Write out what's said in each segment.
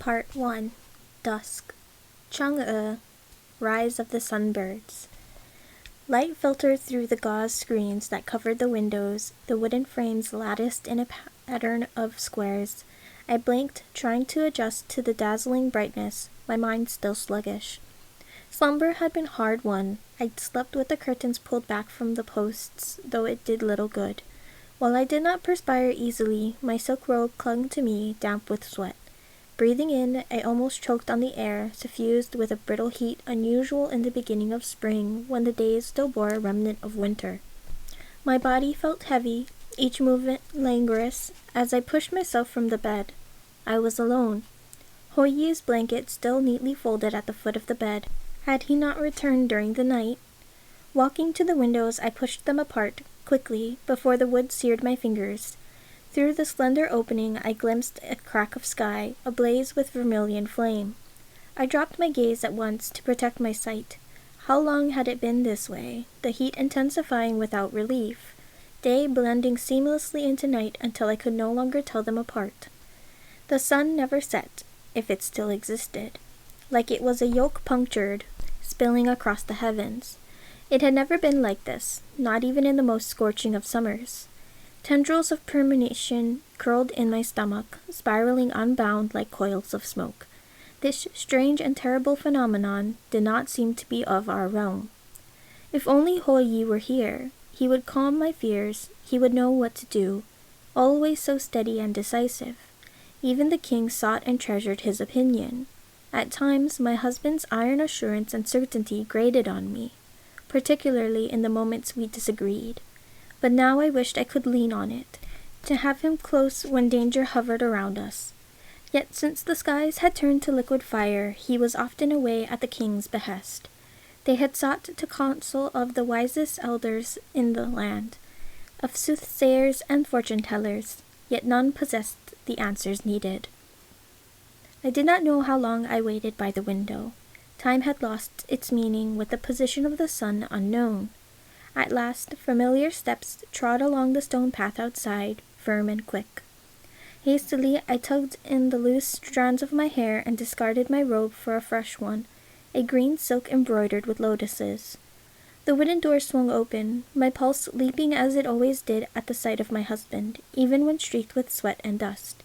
Part 1 Dusk Changʻe Rise of the Sunbirds. Light filtered through the gauze screens that covered the windows, the wooden frames latticed in a pattern of squares. I blinked, trying to adjust to the dazzling brightness, my mind still sluggish. Slumber had been hard-won. I'd slept with the curtains pulled back from the posts, though it did little good. While I did not perspire easily, my silk robe clung to me, damp with sweat. Breathing in, I almost choked on the air, suffused with a brittle heat unusual in the beginning of spring, when the days still bore a remnant of winter. My body felt heavy, each movement languorous, as I pushed myself from the bed. I was alone. Houyi's blanket still neatly folded at the foot of the bed. Had he not returned during the night? Walking to the windows, I pushed them apart, quickly, before the wood seared my fingers. Through the slender opening I glimpsed a crack of sky, ablaze with vermilion flame. I dropped my gaze at once to protect my sight. How long had it been this way, the heat intensifying without relief, day blending seamlessly into night until I could no longer tell them apart? The sun never set, if it still existed, like it was a yolk punctured, spilling across the heavens. It had never been like this, not even in the most scorching of summers. Tendrils of premonition curled in my stomach, spiraling unbound like coils of smoke. This strange and terrible phenomenon did not seem to be of our realm. If only Houyi were here, he would calm my fears, he would know what to do, always so steady and decisive. Even the king sought and treasured his opinion. At times, my husband's iron assurance and certainty grated on me, particularly in the moments we disagreed. But now I wished I could lean on it, to have him close when danger hovered around us. Yet since the skies had turned to liquid fire, he was often away at the king's behest. They had sought to counsel of the wisest elders in the land, of soothsayers and fortune-tellers, yet none possessed the answers needed. I did not know how long I waited by the window. Time had lost its meaning with the position of the sun unknown. At last, familiar steps trod along the stone path outside, firm and quick. Hastily, I tugged in the loose strands of my hair and discarded my robe for a fresh one, a green silk embroidered with lotuses. The wooden door swung open, my pulse leaping as it always did at the sight of my husband, even when streaked with sweat and dust.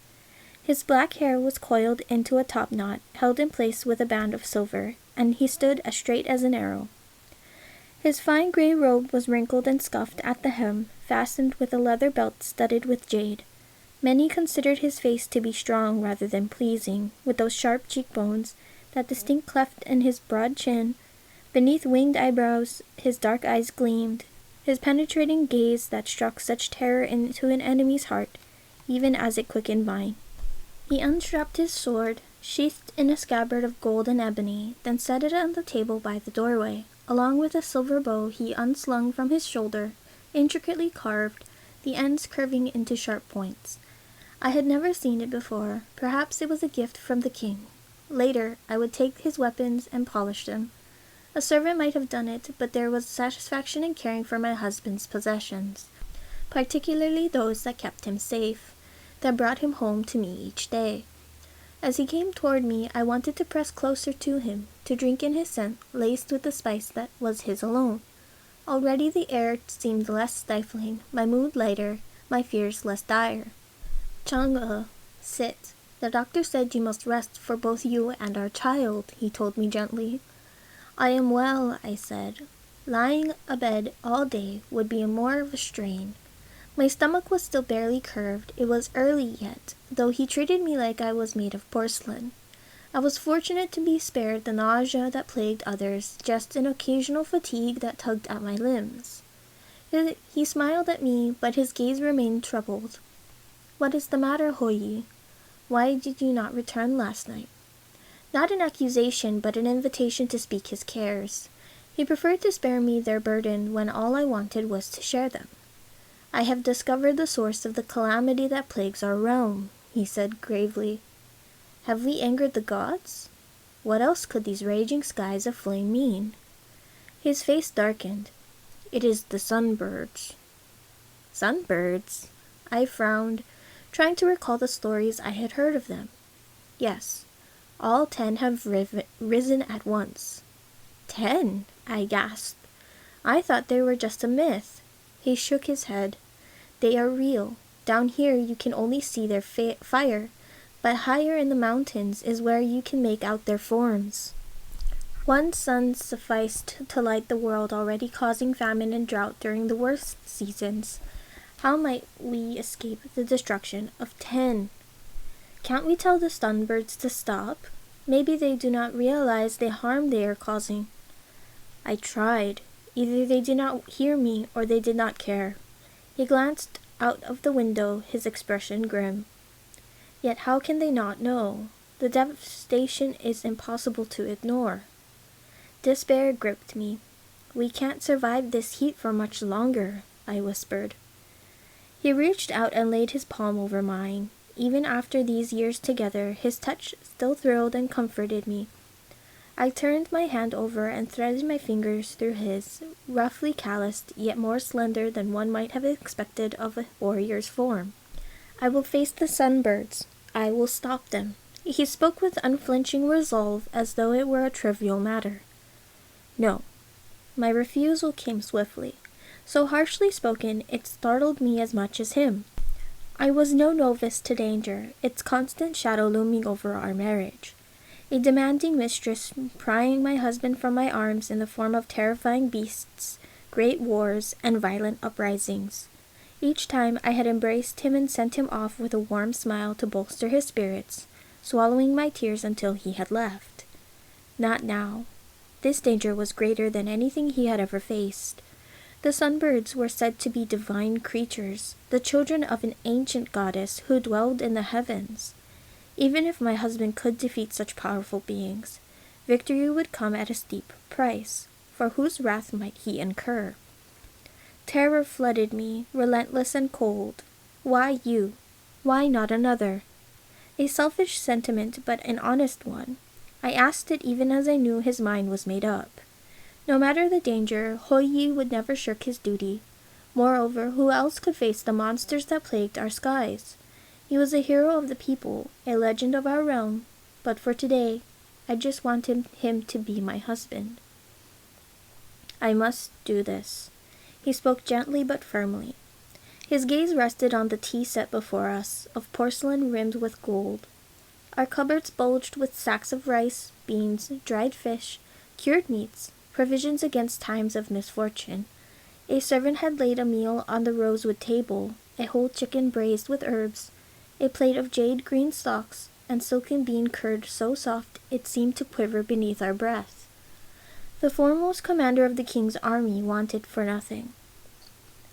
His black hair was coiled into a top knot, held in place with a band of silver, and he stood as straight as an arrow. His fine gray robe was wrinkled and scuffed at the hem, fastened with a leather belt studded with jade. Many considered his face to be strong rather than pleasing, with those sharp cheekbones, that distinct cleft in his broad chin. Beneath winged eyebrows his dark eyes gleamed, his penetrating gaze that struck such terror into an enemy's heart, even as it quickened mine. He unstrapped his sword, sheathed in a scabbard of gold and ebony, then set it on the table by the doorway. Along with a silver bow he unslung from his shoulder, intricately carved, the ends curving into sharp points. I had never seen it before. Perhaps it was a gift from the king. Later, I would take his weapons and polish them. A servant might have done it, but there was satisfaction in caring for my husband's possessions, particularly those that kept him safe, that brought him home to me each day. As he came toward me, I wanted to press closer to him, to drink in his scent, laced with the spice that was his alone. Already the air seemed less stifling, my mood lighter, my fears less dire. "Chang'e, sit. The doctor said you must rest for both you and our child," he told me gently. "I am well," I said. "Lying abed all day would be more of a strain." My stomach was still barely curved. It was early yet, though he treated me like I was made of porcelain. I was fortunate to be spared the nausea that plagued others, just an occasional fatigue that tugged at my limbs. He smiled at me, but his gaze remained troubled. "What is the matter, Houyi? Why did you not return last night?" Not an accusation, but an invitation to speak his cares. He preferred to spare me their burden when all I wanted was to share them. "I have discovered the source of the calamity that plagues our realm," he said gravely. "Have we angered the gods? What else could these raging skies of flame mean?" His face darkened. "It is the sunbirds." "Sunbirds?" I frowned, trying to recall the stories I had heard of them. "Yes, All 10 have risen at once. 10? I gasped. I thought they were just a myth. He shook his head. They are real. Down here you can only see their fire, but higher in the mountains is where you can make out their forms. One sun sufficed to light the world, already causing famine and drought during the worst seasons. How might we escape the destruction of 10? Can't we tell the sunbirds to stop? Maybe they do not realize the harm they are causing. I tried. Either they did not hear me or they did not care. He glanced out of the window, his expression grim. Yet how can they not know? The devastation is impossible to ignore. Despair gripped me. We can't survive this heat for much longer, I whispered. He reached out and laid his palm over mine. Even after these years together, his touch still thrilled and comforted me. I turned my hand over and threaded my fingers through his, roughly calloused, yet more slender than one might have expected of a warrior's form. I will face the sunbirds. I will stop them. He spoke with unflinching resolve, as though it were a trivial matter. No. My refusal came swiftly. So harshly spoken, it startled me as much as him. I was no novice to danger, its constant shadow looming over our marriage. A demanding mistress prying my husband from my arms in the form of terrifying beasts, great wars, and violent uprisings. Each time I had embraced him and sent him off with a warm smile to bolster his spirits, swallowing my tears until he had left. Not now. This danger was greater than anything he had ever faced. The sunbirds were said to be divine creatures, the children of an ancient goddess who dwelled in the heavens. Even if my husband could defeat such powerful beings, victory would come at a steep price, for whose wrath might he incur? Terror flooded me, relentless and cold. Why you? Why not another? A selfish sentiment, but an honest one. I asked it even as I knew his mind was made up. No matter the danger, Houyi would never shirk his duty. Moreover, who else could face the monsters that plagued our skies? He was a hero of the people, a legend of our realm, but for today, I just wanted him to be my husband. I must do this. He spoke gently but firmly. His gaze rested on the tea set before us, of porcelain rimmed with gold. Our cupboards bulged with sacks of rice, beans, dried fish, cured meats, provisions against times of misfortune. A servant had laid a meal on the rosewood table, a whole chicken braised with herbs, a plate of jade green stalks, and silken bean curd so soft it seemed to quiver beneath our breath. The foremost commander of the king's army wanted for nothing.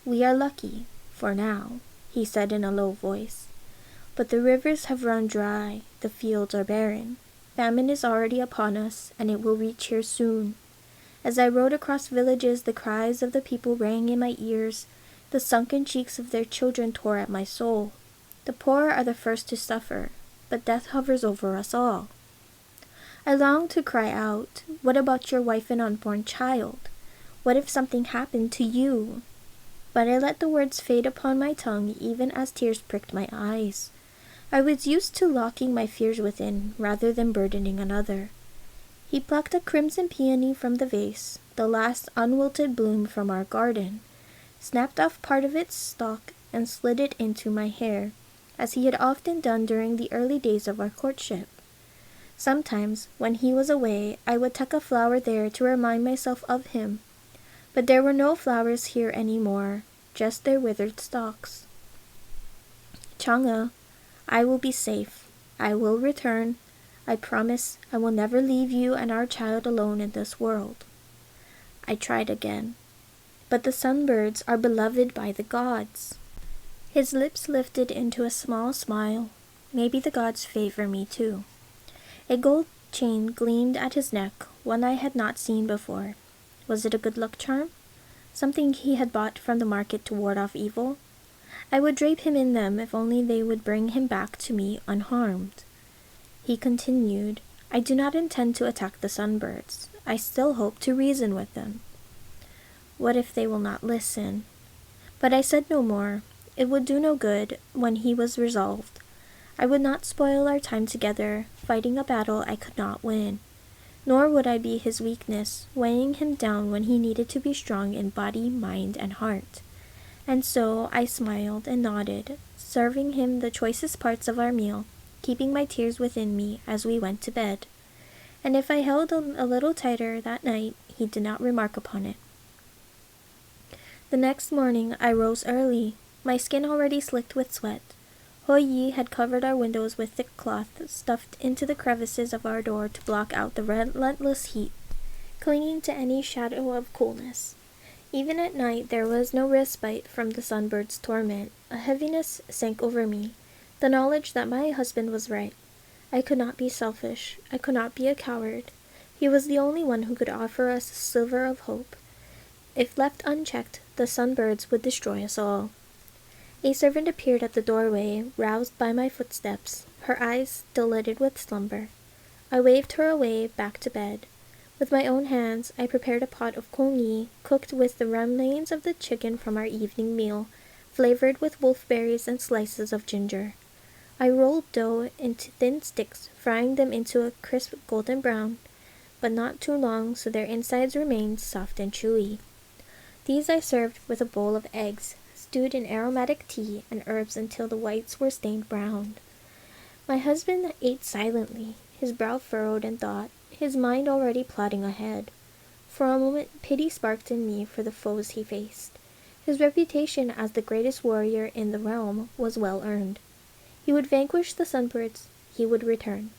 We are lucky, for now, he said in a low voice. But the rivers have run dry, the fields are barren. Famine is already upon us, and it will reach here soon. As I rode across villages, the cries of the people rang in my ears. The sunken cheeks of their children tore at my soul. The poor are the first to suffer, but death hovers over us all. I longed to cry out, what about your wife and unborn child? What if something happened to you? But I let the words fade upon my tongue even as tears pricked my eyes. I was used to locking my fears within rather than burdening another. He plucked a crimson peony from the vase, the last unwilted bloom from our garden, snapped off part of its stalk and slid it into my hair, as he had often done during the early days of our courtship. Sometimes, when he was away, I would tuck a flower there to remind myself of him, but there were no flowers here any more, just their withered stalks. Chang'e, I will be safe. I will return. I promise I will never leave you and our child alone in this world. I tried again. But the sunbirds are beloved by the gods. His lips lifted into a small smile. Maybe the gods favor me too. A gold chain gleamed at his neck, one I had not seen before. Was it a good luck charm? Something he had bought from the market to ward off evil? I would drape him in them if only they would bring him back to me unharmed. He continued, I do not intend to attack the sunbirds. I still hope to reason with them. What if they will not listen? But I said no more. It would do no good when he was resolved. I would not spoil our time together, fighting a battle I could not win. Nor would I be his weakness, weighing him down when he needed to be strong in body, mind, and heart. And so I smiled and nodded, serving him the choicest parts of our meal, keeping my tears within me as we went to bed. And if I held him a little tighter that night, he did not remark upon it. The next morning I rose early, my skin already slicked with sweat. Houyi had covered our windows with thick cloth stuffed into the crevices of our door to block out the relentless heat, clinging to any shadow of coolness. Even at night there was no respite from the sunbird's torment. A heaviness sank over me, the knowledge that my husband was right. I could not be selfish. I could not be a coward. He was the only one who could offer us a sliver of hope. If left unchecked, the sunbirds would destroy us all. A servant appeared at the doorway, roused by my footsteps, her eyes still lidded with slumber. I waved her away back to bed. With my own hands, I prepared a pot of Changʻe, cooked with the remains of the chicken from our evening meal, flavored with wolfberries and slices of ginger. I rolled dough into thin sticks, frying them into a crisp golden brown, but not too long so their insides remained soft and chewy. These I served with a bowl of eggs, stewed in aromatic tea and herbs until the whites were stained brown. My husband ate silently, his brow furrowed in thought, his mind already plotting ahead. For a moment pity sparked in me for the foes he faced. His reputation as the greatest warrior in the realm was well earned. He would vanquish the sunbirds, he would return.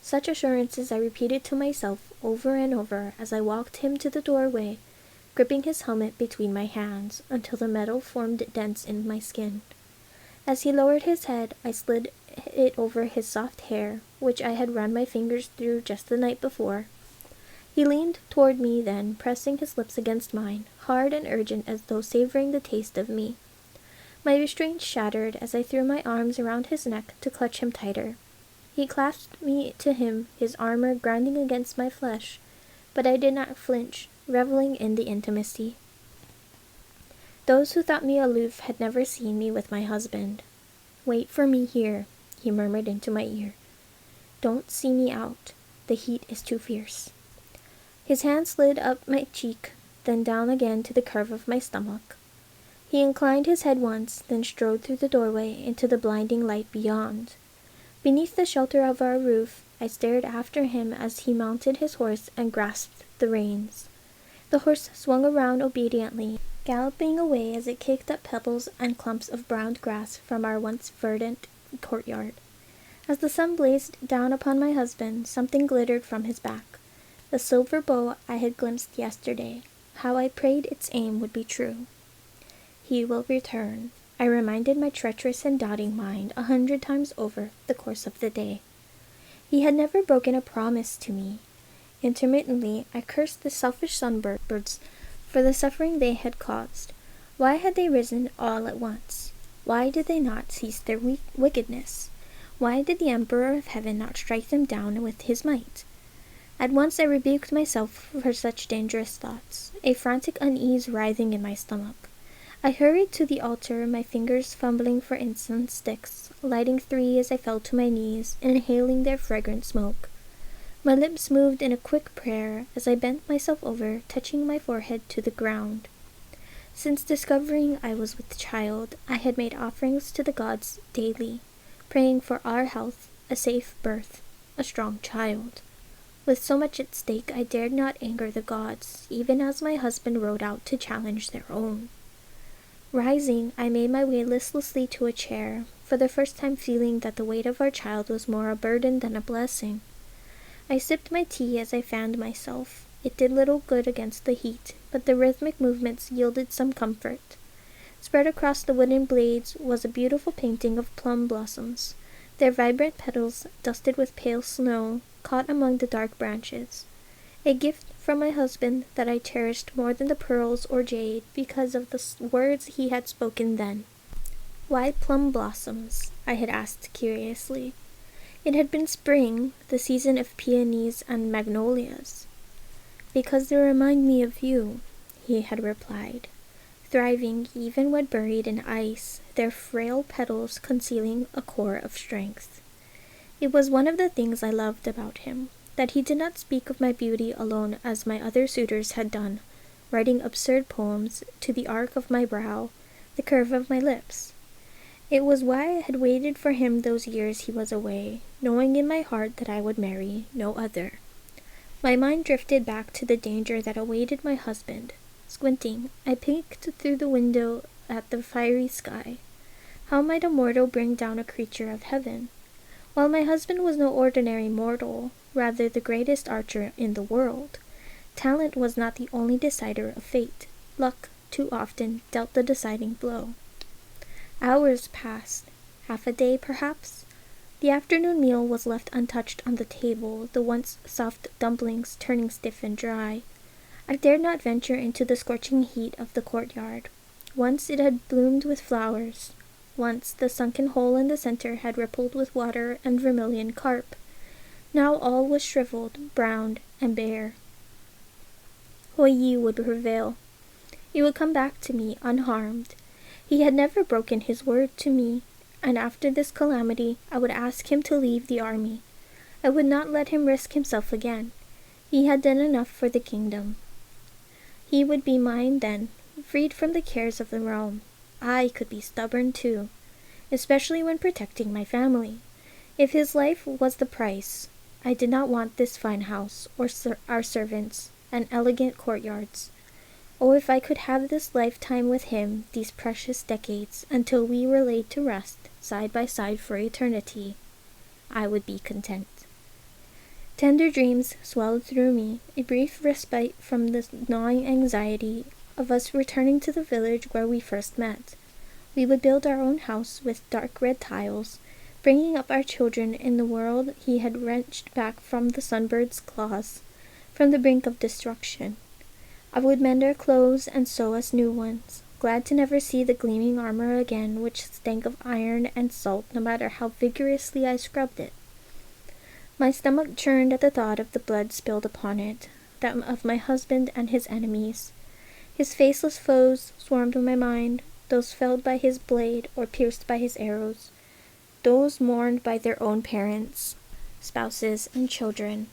Such assurances I repeated to myself over and over as I walked him to the doorway, gripping his helmet between my hands until the metal formed dents in my skin. As he lowered his head, I slid it over his soft hair, which I had run my fingers through just the night before. He leaned toward me then, pressing his lips against mine, hard and urgent as though savoring the taste of me. My restraint shattered as I threw my arms around his neck to clutch him tighter. He clasped me to him, his armor grinding against my flesh, but I did not flinch, reveling in the intimacy. Those who thought me aloof had never seen me with my husband. "Wait for me here," he murmured into my ear. "Don't see me out. The heat is too fierce." His hand slid up my cheek, then down again to the curve of my stomach. He inclined his head once, then strode through the doorway into the blinding light beyond. Beneath the shelter of our roof, I stared after him as he mounted his horse and grasped the reins. The horse swung around obediently, galloping away as it kicked up pebbles and clumps of browned grass from our once verdant courtyard. As the sun blazed down upon my husband, something glittered from his back. The silver bow I had glimpsed yesterday. How I prayed its aim would be true. "He will return," I reminded my treacherous and doubting mind 100 times over the course of the day. He had never broken a promise to me. Intermittently, I cursed the selfish sunbirds for the suffering they had caused. Why had they risen all at once? Why did they not cease their wickedness? Why did the Emperor of Heaven not strike them down with his might? At once I rebuked myself for such dangerous thoughts, a frantic unease writhing in my stomach. I hurried to the altar, my fingers fumbling for incense sticks, lighting 3 as I fell to my knees, inhaling their fragrant smoke. My lips moved in a quick prayer as I bent myself over, touching my forehead to the ground. Since discovering I was with child, I had made offerings to the gods daily, praying for our health, a safe birth, a strong child. With so much at stake, I dared not anger the gods, even as my husband rode out to challenge their own. Rising, I made my way listlessly to a chair, for the first time feeling that the weight of our child was more a burden than a blessing. I sipped my tea as I fanned myself. It did little good against the heat, but the rhythmic movements yielded some comfort. Spread across the wooden blades was a beautiful painting of plum blossoms, their vibrant petals, dusted with pale snow, caught among the dark branches. A gift from my husband that I cherished more than the pearls or jade because of the words he had spoken then. "Why plum blossoms?" I had asked curiously. It had been spring, the season of peonies and magnolias. "Because they remind me of you," he had replied, thriving even when buried in ice, their frail petals concealing a core of strength. It was one of the things I loved about him, that he did not speak of my beauty alone as my other suitors had done, writing absurd poems to the arc of my brow, the curve of my lips. It was why I had waited for him those years he was away, knowing in my heart that I would marry no other. My mind drifted back to the danger that awaited my husband. Squinting, I peeked through the window at the fiery sky. How might a mortal bring down a creature of heaven? While my husband was no ordinary mortal, rather the greatest archer in the world, talent was not the only decider of fate. Luck, too often, dealt the deciding blow. Hours passed, half a day perhaps. The afternoon meal was left untouched on the table, the once soft dumplings turning stiff and dry. I dared not venture into the scorching heat of the courtyard. Once it had bloomed with flowers. Once the sunken hole in the center had rippled with water and vermilion carp. Now all was shriveled, browned, and bare. Houyi would prevail. He would come back to me unharmed. He had never broken his word to me, and after this calamity I would ask him to leave the army. I would not let him risk himself again. He had done enough for the kingdom. He would be mine then, freed from the cares of the realm. I could be stubborn too, especially when protecting my family. If his life was the price, I did not want this fine house, or our servants, and elegant courtyards. Oh, if I could have this lifetime with him, these precious decades, until we were laid to rest, side by side for eternity, I would be content. Tender dreams swelled through me, a brief respite from the gnawing anxiety of us returning to the village where we first met. We would build our own house with dark red tiles, bringing up our children in the world he had wrenched back from the sunbird's claws, from the brink of destruction. I would mend our clothes and sew us new ones, glad to never see the gleaming armor again which stank of iron and salt no matter how vigorously I scrubbed it. My stomach churned at the thought of the blood spilled upon it, that of my husband and his enemies. His faceless foes swarmed in my mind, those felled by his blade or pierced by his arrows, those mourned by their own parents, spouses, and children,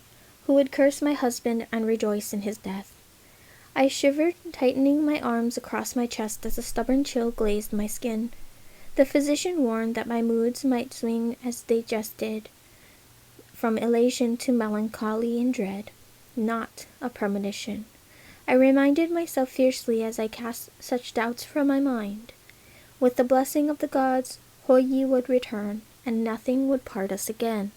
who would curse my husband and rejoice in his death. I shivered, tightening my arms across my chest as a stubborn chill glazed my skin. The physician warned that my moods might swing as they jested, from elation to melancholy and dread. Not a premonition. I reminded myself fiercely as I cast such doubts from my mind. With the blessing of the gods, Houyi would return, and nothing would part us again.